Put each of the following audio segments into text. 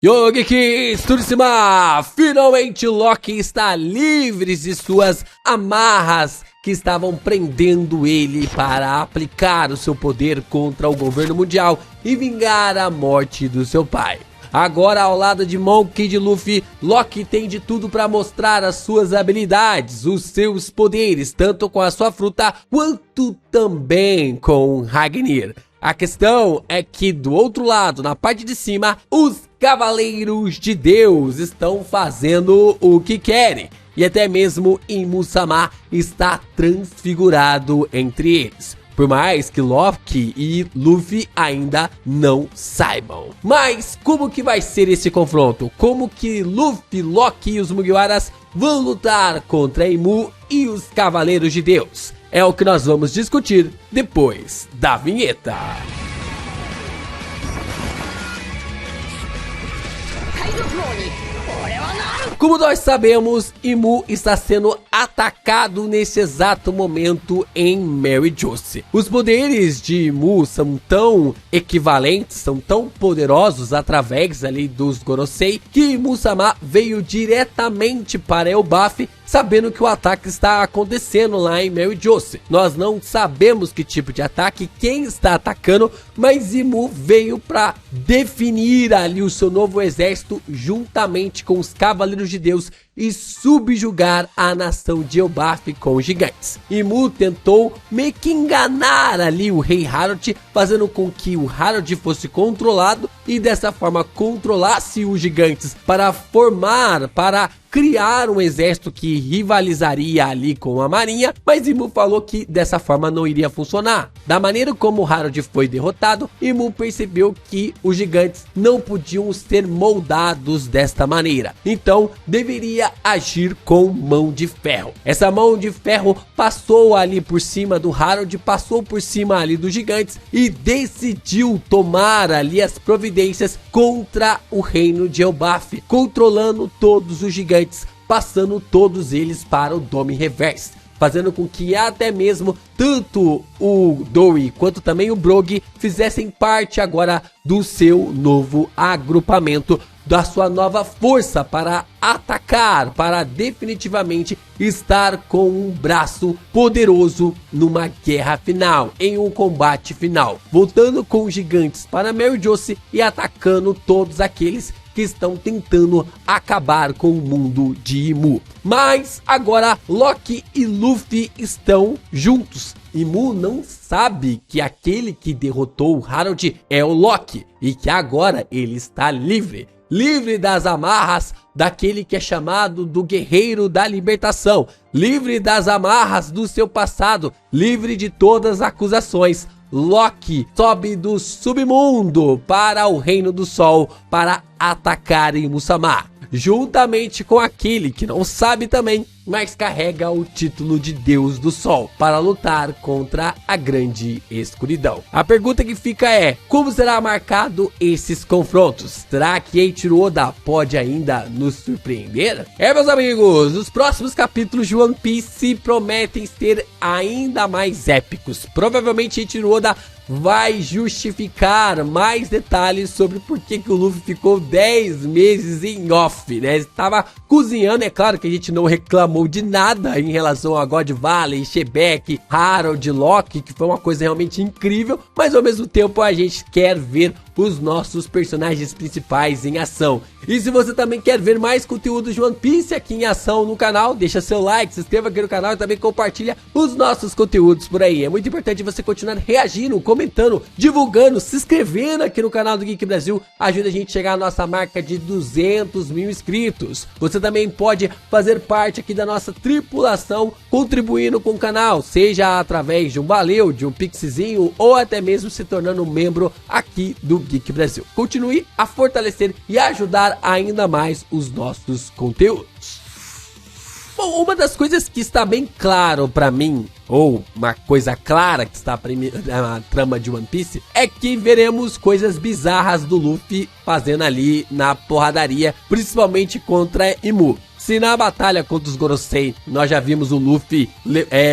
Yogeki Tsurushima! Finalmente Loki está livre de suas amarras que estavam prendendo ele para aplicar o seu poder contra o governo mundial e vingar a morte do seu pai. Agora, ao lado de Monkey D. Luffy, Loki tem de tudo para mostrar as suas habilidades, os seus poderes, tanto com a sua fruta quanto também com Ragnir. A questão é que do outro lado, na parte de cima, os Cavaleiros de Deus estão fazendo o que querem. E até mesmo Imu-sama está transfigurado entre eles. Por mais que Loki e Luffy ainda não saibam. Mas como que vai ser esse confronto? Como que Luffy, Loki e os Mugiwaras vão lutar contra Imu e os Cavaleiros de Deus? É o que nós vamos discutir depois da vinheta. Como nós sabemos, Imu está sendo atacado nesse exato momento em Mary Josie. Os poderes de Imu são tão equivalentes, são tão poderosos através ali dos Gorosei, que Imu-sama veio diretamente para Elbaf, sabendo que o ataque está acontecendo lá em Mary Josie. Nós não sabemos que tipo de ataque, quem está atacando, mas Imu veio para definir ali o seu novo exército juntamente com os Cavaleiros de Deus e subjugar a nação de Elbaf com os gigantes. Imu tentou meio que enganar ali o rei Harald, fazendo com que o Harald fosse controlado e dessa forma controlasse os gigantes para criar um exército que rivalizaria ali com a marinha, mas Imu falou que dessa forma não iria funcionar. Da maneira como Harald foi derrotado, Imu percebeu que os gigantes não podiam ser moldados desta maneira, então deveria agir com mão de ferro. Essa mão de ferro passou ali por cima do Harald, passou por cima ali dos gigantes e decidiu tomar ali as providências contra o reino de Elbaf, controlando todos os gigantes, passando todos eles para o Dome Reverse, fazendo com que até mesmo tanto o Dory quanto também o Brogy fizessem parte agora do seu novo agrupamento, da sua nova força para atacar, para definitivamente estar com um braço poderoso numa guerra final, em um combate final, voltando com os gigantes para Mary Josie e atacando todos aqueles que estão tentando acabar com o mundo de Imu. Mas agora Loki e Luffy estão juntos. Imu não sabe que aquele que derrotou o Harald é o Loki e que agora ele está livre das amarras daquele que é chamado do Guerreiro da Libertação, livre das amarras do seu passado, livre de todas as acusações. Loki sobe do submundo para o Reino do Sol para atacar Imu-sama, juntamente com aquele que não sabe também, mas carrega o título de Deus do Sol, para lutar contra a grande escuridão. A pergunta que fica é, como será marcado esses confrontos? Será que Eiichiro Oda pode ainda nos surpreender? Meus amigos, os próximos capítulos de One Piece prometem ser ainda mais épicos. Provavelmente Eiichiro Oda vai justificar mais detalhes sobre por que o Luffy ficou 10 meses em off, né? Estava cozinhando, é claro que a gente não reclamou de nada em relação a God Valley, Shebeck, Harold, Loki, que foi uma coisa realmente incrível, mas ao mesmo tempo a gente quer ver os nossos personagens principais em ação. E se você também quer ver mais conteúdos de One Piece aqui em ação no canal, deixa seu like, se inscreva aqui no canal e também compartilha os nossos conteúdos por aí. É muito importante você continuar reagindo, comentando, divulgando, se inscrevendo aqui no canal do Geek Brasil. Ajuda a gente a chegar à nossa marca de 200 mil inscritos. Você também pode fazer parte aqui da nossa tripulação, contribuindo com o canal, seja através de um valeu, de um pixzinho ou até mesmo se tornando um membro aqui do Geek Brasil. Continue a fortalecer e ajudar ainda mais os nossos conteúdos. Bom, uma das coisas que está bem claro pra mim, ou uma coisa clara que está na trama de One Piece, é que veremos coisas bizarras do Luffy fazendo ali na porradaria, principalmente contra Imu. Se na batalha contra os Gorosei nós já vimos o Luffy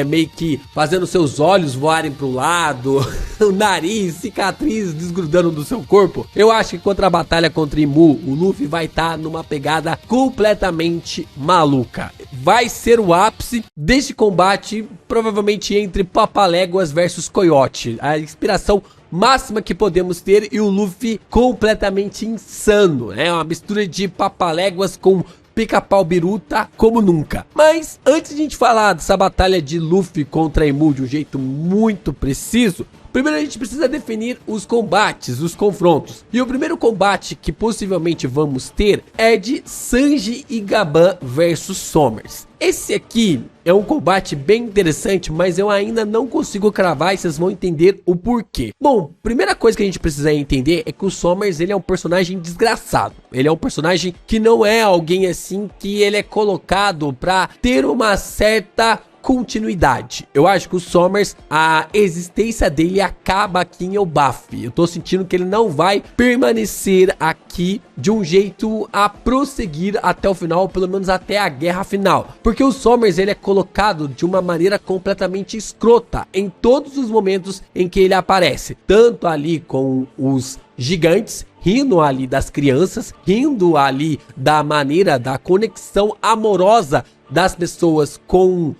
meio que fazendo seus olhos voarem pro lado, o nariz, cicatriz desgrudando do seu corpo, eu acho que contra a batalha contra Imu, o Luffy vai estar numa pegada completamente maluca. Vai ser o ápice deste combate, provavelmente entre Papaléguas versus Coyote. A inspiração máxima que podemos ter, e o Luffy completamente insano, né? Uma mistura de Papaléguas com Pica-Pau Biruta como nunca. Mas antes de a gente falar dessa batalha de Luffy contra Imu de um jeito muito preciso, primeiro a gente precisa definir os combates, os confrontos. E o primeiro combate que possivelmente vamos ter é de Sanji e Gaban versus Sommers. Esse aqui é um combate bem interessante, mas eu ainda não consigo cravar e vocês vão entender o porquê. Bom, primeira coisa que a gente precisa entender é que o Sommers, ele é um personagem desgraçado. Ele é um personagem que não é alguém assim que ele é colocado pra ter uma certa continuidade. Eu acho que o Sommers, a existência dele acaba aqui em Elbaf. Eu tô sentindo que ele não vai permanecer aqui de um jeito a prosseguir até o final, ou pelo menos até a guerra final. Porque o Sommers, ele é colocado de uma maneira completamente escrota em todos os momentos em que ele aparece. Tanto ali com os gigantes, rindo ali das crianças, rindo ali da maneira, da conexão amorosa das pessoas com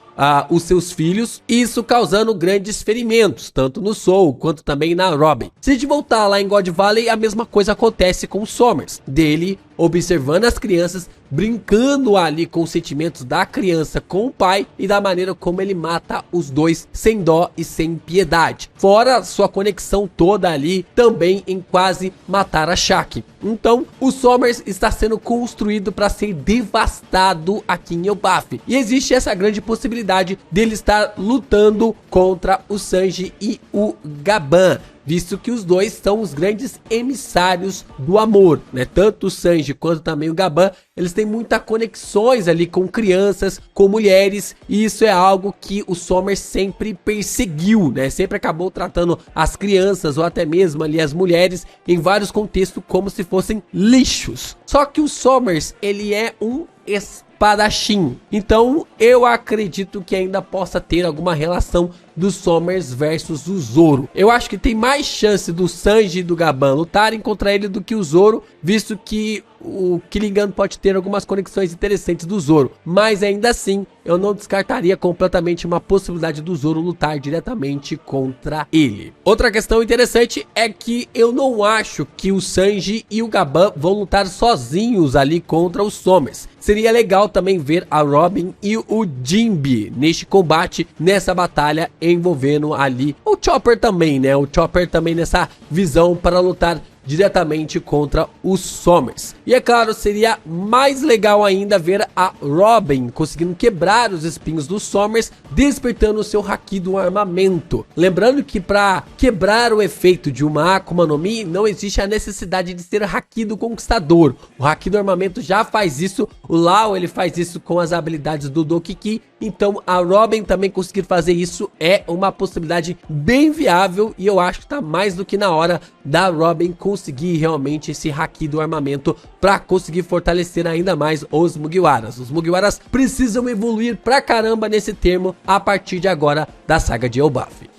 os seus filhos, isso causando grandes ferimentos, tanto no Soul quanto também na Robin. Se a gente voltar lá em God Valley, a mesma coisa acontece com o Sommers, dele observando as crianças, brincando ali com os sentimentos da criança com o pai e da maneira como ele mata os dois sem dó e sem piedade. Fora sua conexão toda ali também em quase matar a Shaki. Então o Sommers está sendo construído para ser devastado aqui em Elbaf. E existe essa grande possibilidade dele estar lutando contra o Sanji e o Gaban, visto que os dois são os grandes emissários do amor, né? Tanto o Sanji quanto também o Gaban, eles têm muitas conexões ali com crianças, com mulheres, e isso é algo que o Sommers sempre perseguiu, né? Sempre acabou tratando as crianças ou até mesmo ali as mulheres em vários contextos como se fossem lixos. Só que o Sommers, ele é um espadachim, então eu acredito que ainda possa ter alguma relação do Sommers versus o Zoro. Eu acho que tem mais chance do Sanji e do Gaban lutarem contra ele do que o Zoro, visto que o Killingham pode ter algumas conexões interessantes do Zoro, mas ainda assim eu não descartaria completamente uma possibilidade do Zoro lutar diretamente contra ele. Outra questão interessante é que eu não acho que o Sanji e o Gaban vão lutar sozinhos ali contra os Sommers. Seria legal também ver a Robin e o Jinbe neste combate, nessa batalha envolvendo ali o Chopper também, né? O Chopper também nessa visão para lutar diretamente contra os Sommers. E é claro, seria mais legal ainda ver a Robin conseguindo quebrar os espinhos dos Sommers, despertando o seu haki do armamento. Lembrando que para quebrar o efeito de uma Akuma no Mi, não existe a necessidade de ser haki do conquistador. O haki do armamento já faz isso, o Lau ele faz isso com as habilidades do Dokiki, então a Robin também conseguir fazer isso é uma possibilidade bem viável, e eu acho que tá mais do que na hora da Robin conseguir realmente esse haki do armamento para conseguir fortalecer ainda mais os Mugiwaras. Os Mugiwaras precisam evoluir pra caramba nesse termo a partir de agora da saga de Elbaf.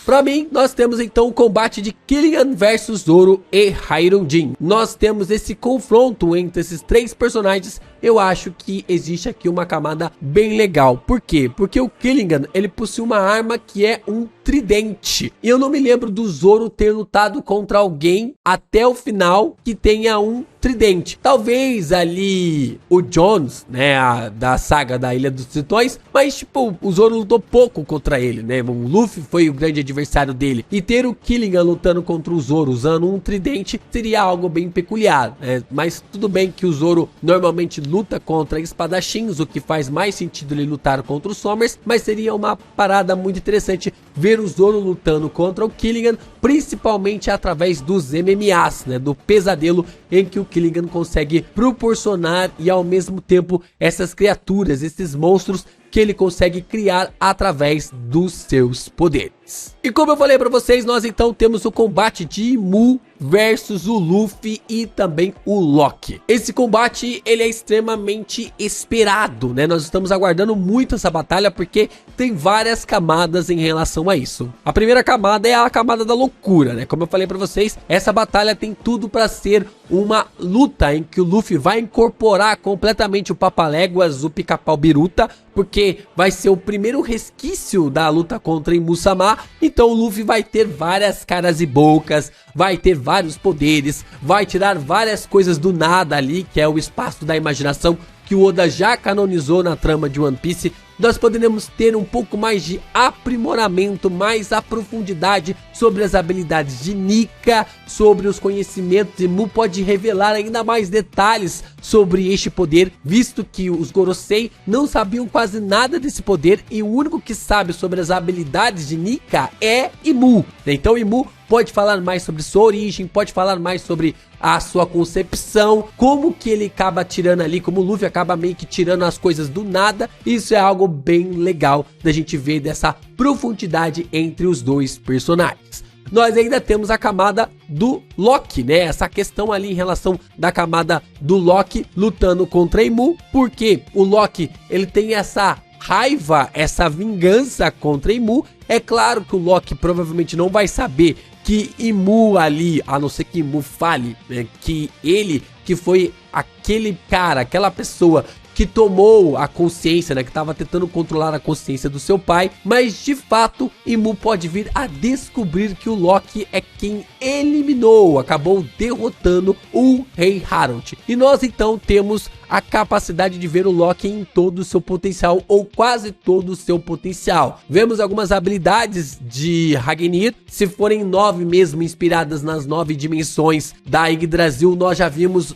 Pra mim, nós temos então o combate de Killian versus Zoro e Hyunjin. Nós temos esse confronto entre esses três personagens. Eu acho que existe aqui uma camada bem legal. Por quê? Porque o Killian, ele possui uma arma que é um tridente. E eu não me lembro do Zoro ter lutado contra alguém até o final que tenha um tridente. Talvez ali o Jones, né, da saga da Ilha dos Tritões, mas tipo, o Zoro lutou pouco contra ele, né? O Luffy foi o grande adversário dele. E ter o Killian lutando contra o Zoro usando um tridente seria algo bem peculiar, né? Mas tudo bem que o Zoro normalmente luta contra espadachins, o que faz mais sentido ele lutar contra os Sommers, mas seria uma parada muito interessante ver o Zoro lutando contra o Killian, principalmente através dos MMAs, né, do pesadelo em que o Killian consegue proporcionar, e ao mesmo tempo essas criaturas, esses monstros que ele consegue criar através dos seus poderes. personagens. E como eu falei pra vocês, nós então temos o combate de Imu versus o Luffy e também o Loki. Esse combate, ele é extremamente esperado, né? Nós estamos aguardando muito essa batalha porque tem várias camadas em relação a isso. A primeira camada é a camada da loucura, né? Como eu falei pra vocês, essa batalha tem tudo pra ser uma luta em que o Luffy vai incorporar completamente o Papaléguas, o Pica-Pau Biruta, porque vai ser o primeiro resquício da luta contra Imu-sama. Então o Luffy vai ter várias caras e bocas, vai ter vários poderes, vai tirar várias coisas do nada ali, que é o espaço da imaginação que o Oda já canonizou na trama de One Piece. Nós poderemos ter um pouco mais de aprimoramento, mais a profundidade sobre as habilidades de Nika, sobre os conhecimentos. Imu pode revelar ainda mais detalhes sobre este poder, visto que os Gorosei não sabiam quase nada desse poder e o único que sabe sobre as habilidades de Nika é Imu. Então Imu pode falar mais sobre sua origem, pode falar mais sobre a sua concepção, como que ele acaba tirando ali, como o Luffy acaba meio que tirando as coisas do nada. Isso é algo bem legal da gente ver, dessa profundidade entre os dois personagens. Nós ainda temos a camada do Loki, né? Essa questão ali em relação da camada do Loki lutando contra Imu, porque o Loki, ele tem essa raiva, essa vingança contra Imu. É claro que o Loki provavelmente não vai saber que Imu ali, a não ser que Imu fale, né, que ele que foi aquele cara, aquela pessoa que tomou a consciência, né, que estava tentando controlar a consciência do seu pai, mas de fato Imu pode vir a descobrir que o Loki é quem eliminou, acabou derrotando o Rei Harold. E nós então temos a capacidade de ver o Loki em todo o seu potencial, ou quase todo o seu potencial. Vemos algumas habilidades de Ragnir, se forem 9 mesmo, inspiradas nas 9 dimensões da Yggdrasil. Nós já vimos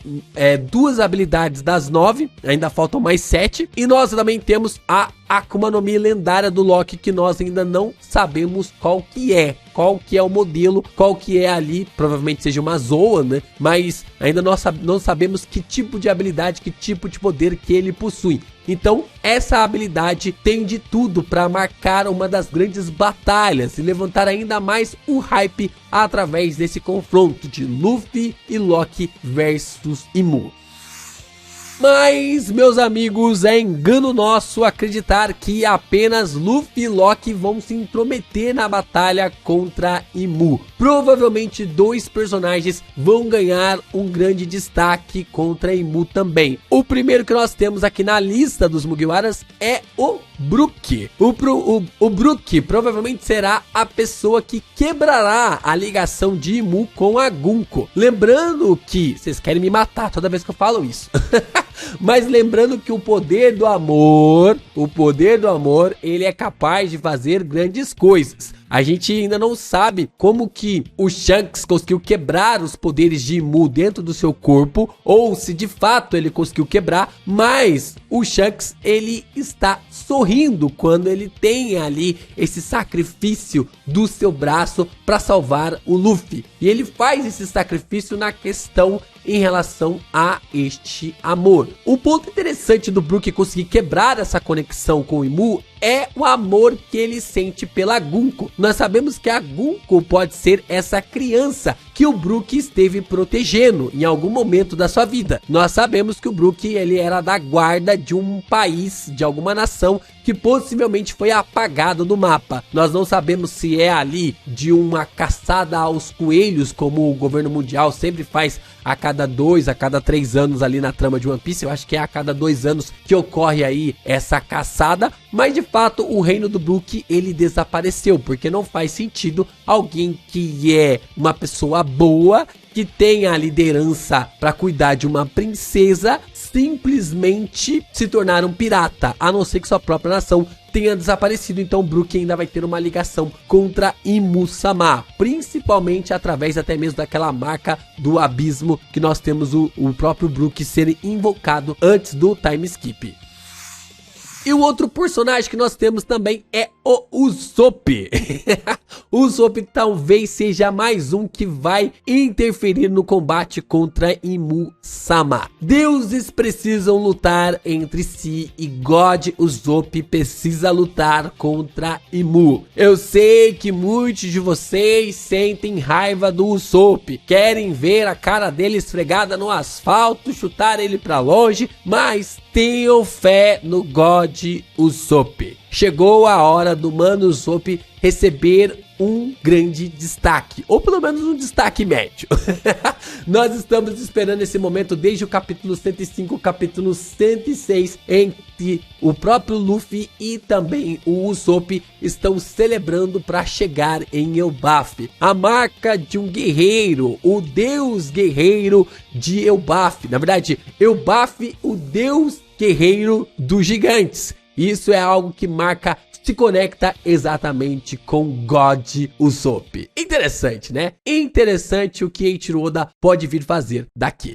2 habilidades das 9, ainda faltam mais 7. E nós também temos a Akuma no Mi lendária do Loki, que nós ainda não sabemos qual que é o modelo, qual que é ali, provavelmente seja uma Zoa, né? Mas ainda nós não sabemos que tipo de habilidade, que tipo de poder que ele possui. Então essa habilidade tem de tudo para marcar uma das grandes batalhas e levantar ainda mais o hype através desse confronto de Luffy e Loki versus Imu. Mas, meus amigos, é engano nosso acreditar que apenas Luffy e Loki vão se intrometer na batalha contra Imu. Provavelmente 2 personagens vão ganhar um grande destaque contra Imu também. O primeiro que nós temos aqui na lista dos Mugiwaras é o Brook. O Brook provavelmente será a pessoa que quebrará a ligação de Imu com a Gunko. Lembrando que... Vocês querem me matar toda vez que eu falo isso. Mas lembrando que o poder do amor, ele é capaz de fazer grandes coisas. A gente ainda não sabe como que o Shanks conseguiu quebrar os poderes de Imu dentro do seu corpo, ou se de fato ele conseguiu quebrar, mas o Shanks, ele está sorrindo quando ele tem ali esse sacrifício do seu braço para salvar o Luffy. E ele faz esse sacrifício na questão em relação a este amor. O ponto interessante do Brook conseguir quebrar essa conexão com o Imu é o amor que ele sente pela Gunko. Nós sabemos que a Gunko pode ser essa criança que o Brook esteve protegendo em algum momento da sua vida. Nós sabemos que o Brook, ele era da guarda de um país, de alguma nação que possivelmente foi apagado do mapa. Nós não sabemos se é ali de uma caçada aos coelhos, como o governo mundial sempre faz a cada 2, a cada 3 anos ali na trama de One Piece. Eu acho que é a cada 2 anos que ocorre aí essa caçada, mas de fato o reino do Brook, ele desapareceu, porque não faz sentido alguém que é uma pessoa boa, que tem a liderança para cuidar de uma princesa, simplesmente se tornar um pirata, a não ser que sua própria nação tenha desaparecido. Então o Brook ainda vai ter uma ligação contra Imu-sama, principalmente através até mesmo daquela marca do abismo que nós temos o próprio Brook ser invocado antes do time skip. E o outro personagem que nós temos também é o Usopp. Usopp talvez seja mais um que vai interferir no combate contra Imu-sama. Deuses precisam lutar entre si e God Usopp precisa lutar contra Imu. Eu sei que muitos de vocês sentem raiva do Usopp, querem ver a cara dele esfregada no asfalto, chutar ele pra longe, mas tenham fé no God Usopp. Chegou a hora do Mano Usopp receber um grande destaque, ou pelo menos um destaque médio. Nós estamos esperando esse momento desde o capítulo 105, capítulo 106, em que o próprio Luffy e também o Usopp estão celebrando para chegar em Elbaf, a marca de um guerreiro, o deus guerreiro de Elbaf. Na verdade, Elbaf, o deus guerreiro dos gigantes. Isso é algo que marca, se conecta exatamente com God Usopp. Interessante, né? Interessante o que Eiichiro Oda pode vir fazer daqui.